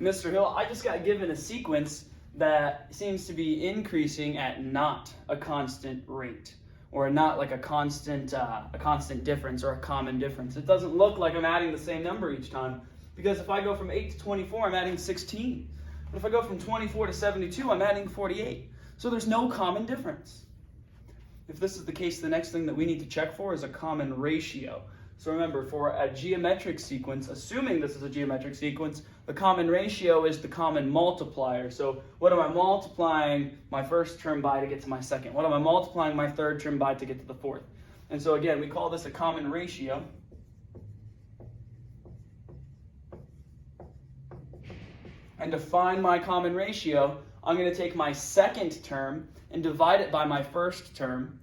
Mr. Hill, I just got given a sequence that seems to be increasing at not a constant rate, or not like a constant difference or a common difference. It doesn't look like I'm adding the same number each time, because if I go from 8 to 24, I'm adding 16. But if I go from 24 to 72, I'm adding 48. So there's no common difference. If this is the case, the next thing that we need to check for is a common ratio. So remember, for a geometric sequence, assuming this is a geometric sequence, the common ratio is the common multiplier. So what am I multiplying my first term by to get to my second? What am I multiplying my third term by to get to the fourth? And so again, we call this a common ratio. And to find my common ratio, I'm going to take my second term and divide it by my first term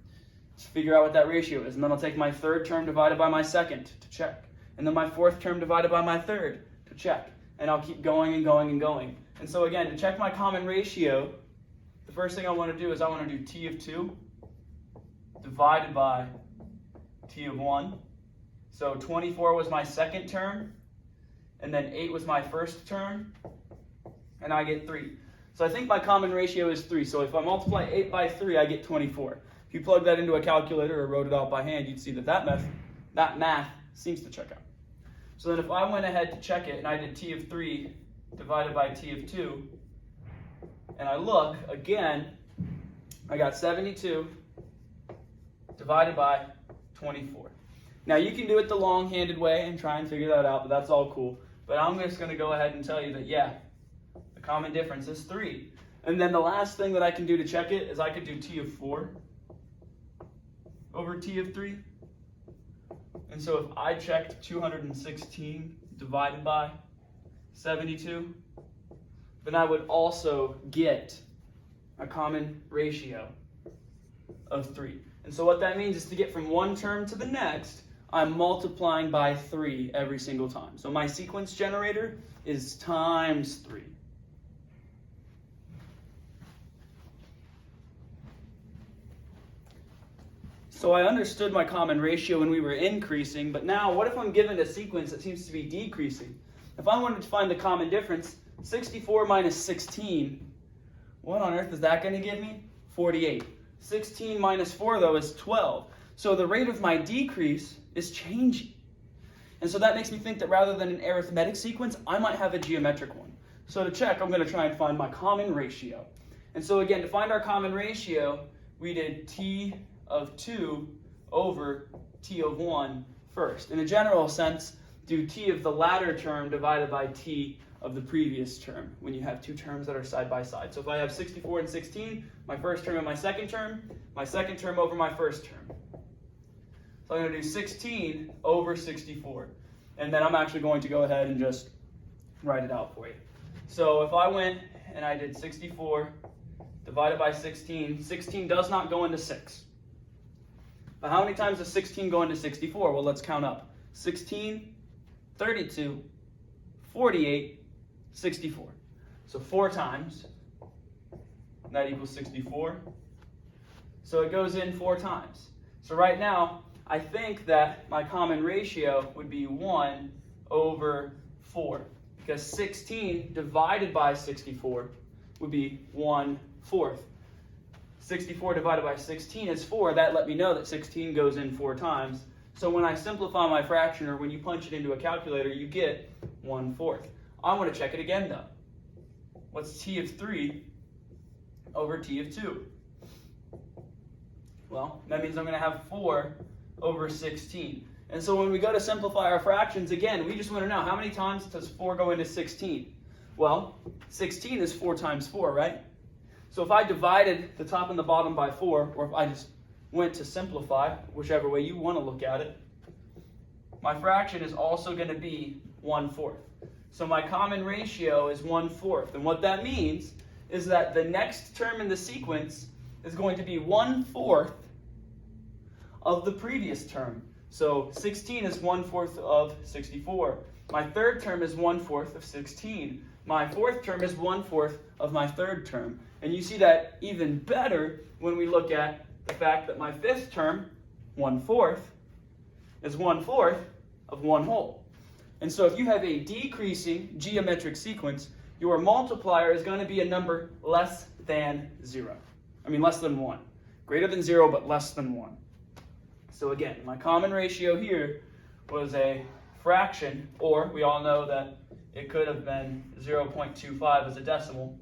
to figure out what that ratio is. And then I'll take my third term divided by my second to check. And then my fourth term divided by my third to check. And I'll keep going and going and going. And so again, to check my common ratio, the first thing I want to do is I want to do t of 2 divided by t of 1. So 24 was my second term, and then 8 was my first term, and I get 3. So I think my common ratio is 3. So if I multiply 8 by 3, I get 24. If you plug that into a calculator or wrote it out by hand, you'd see that that math seems to check out. So then if I went ahead to check it and I did t of 3 divided by t of 2, and I look, again, I got 72 divided by 24. Now you can do it the long-handed way and try and figure that out, but that's all cool. But I'm just going to go ahead and tell you that, yeah, the common difference is 3. And then the last thing that I can do to check it is I could do t of 4 over t of 3. And so if I checked 216 divided by 72, then I would also get a common ratio of 3. And so what that means is to get from one term to the next, I'm multiplying by 3 every single time. So my sequence generator is times 3. So I understood my common ratio when we were increasing, but now what if I'm given a sequence that seems to be decreasing? If I wanted to find the common difference, 64 minus 16, what on earth is that going to give me? 48. 16 minus 4, though, is 12. So the rate of my decrease is changing. And so that makes me think that rather than an arithmetic sequence, I might have a geometric one. So to check, I'm going to try and find my common ratio. And so again, to find our common ratio, we did t of 2 over t of 1 first. In a general sense, do t of the latter term divided by t of the previous term when you have two terms that are side by side. So if I have 64 and 16, my first term and my second term over my first term. So I'm going to do 16 over 64. And then I'm actually going to go ahead and just write it out for you. So if I went and I did 64 divided by 16, 16 does not go into 6. But how many times does 16 go into 64? Well, let's count up. 16, 32, 48, 64. So 4 times, that equals 64. So it goes in 4 times. So right now, I think that my common ratio would be 1 over 4. Because 16 divided by 64 would be 1/4. 64 divided by 16 is 4. That let me know that 16 goes in 4 times. So when I simplify my fraction, or when you punch it into a calculator, you get 1/4. I want to check it again, though. What's t of 3 over t of 2? Well, that means I'm going to have 4 over 16. And so when we go to simplify our fractions, again, we just want to know, how many times does 4 go into 16? Well, 16 is 4 times 4, right? So if I divided the top and the bottom by 4, or if I just went to simplify, whichever way you want to look at it, my fraction is also going to be 1/4. So my common ratio is 1/4. And what that means is that the next term in the sequence is going to be 1/4 of the previous term. So 16 is 1/4 of 64. My third term is 1/4 of 16. My fourth term is 1/4 of my third term. And you see that even better when we look at the fact that my fifth term, 1/4, is 1/4 of 1 whole. And so if you have a decreasing geometric sequence, your multiplier is going to be a number less than 0. Less than 1. Greater than 0, but less than 1. So again, my common ratio here was a fraction, or we all know that it could have been 0.25 as a decimal.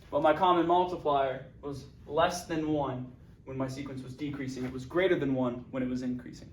But my common multiplier was less than 1 when my sequence was decreasing. It was greater than 1 when it was increasing.